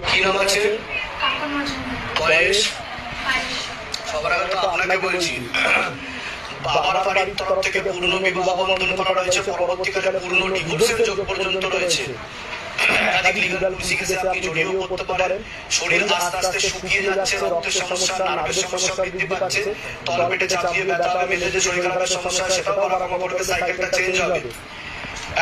কি নাম আছে? বয়স? সবার আগে তো আপনাকে বলছি, বাবার বাড়ির তরফ থেকে পূর্ণ বিবাহ বন্ধন করা রয়েছে, পরবর্তীকালে পূর্ণ ডিভোর্সের যোগ পর্যন্ত রয়েছে। একাধিক লিগাল প্রসিডিংসে আপনি জড়িয়েও পড়তে পারেন। শরীর আস্তে আস্তে শুকিয়ে যাচ্ছে, রক্তের সমস্যা, নার্ভের সমস্যা বৃদ্ধি পাচ্ছে, তলপেটে চাপিয়ে ব্যথা হবে, মেঝেতে শরীর খারাপের সমস্যা, সেটাও বাড়ানো করবে, সাইকেলটা চেঞ্জ হবে।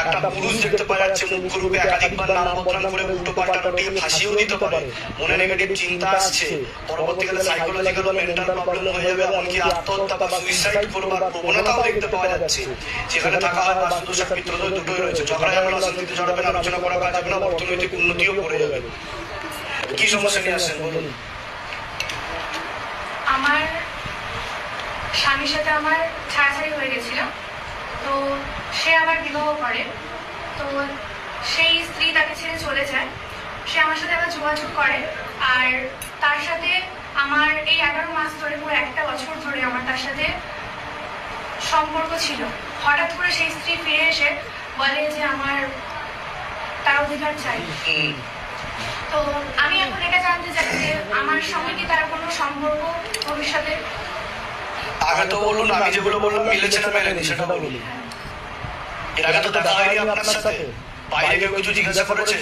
একটা পুরুষ দেখতে পাওয়া যাচ্ছে মুখ্য রূপে, একাধিকবার নাম বদনাম করে উল্টো পাল্টা রটিয়ে ফাঁসিও দিতে পারে। মনে নেগেটিভ চিন্তা আসছে, পরবর্তীকালে সাইকোলজিক্যাল বা মেন্টাল প্রবলেম হয়ে যাবে, এমনকি আত্মহত্যা বা সুইসাইড করবার প্রবণতাও দেখতে পাওয়া যাচ্ছে। যেখানে থাকা হয় বাস্তুদোষ আর পিত্রদোষ দুটোই রয়েছে। ঝগড়া ঝামেলা শান্তিতে জড়াবেন, আলোচনা করা কাজ হবে না, অর্থনৈতিক উন্নতিও করে যাবে। কি সমস্যা নিয়ে আসছেন বলুন? আমার স্বামীর সাথে আমার ছাড়াছাড়ি হয়ে গেছিল, তো সে আবার বিবাহ করে। তো সেই স্ত্রী তাকে ছেড়ে চলে যায়, সে আমার সাথে আবার যোগাযোগ করে। আর তার সাথে আমার এই 11 মাস ধরে, পুরো একটা বছর ধরে আমার তার সাথে সম্পর্ক ছিল। হঠাৎ করে সেই স্ত্রী ফিরে এসে বলে যে আমার তার অধিকার চাই। তো আমি এখন এটা জানতে চাই যে আমার সঙ্গে কি তার কোনো সম্পর্ক ভবিষ্যতে? আগে তো বলুন, আমি যেগুলো বললাম মিলেছে না মেলেনি সেটা বলুন। এর আগে তো দেখা হয়নি আপনার সাথে? বাইরে কেউ কিছু জিজ্ঞাসা করেছে?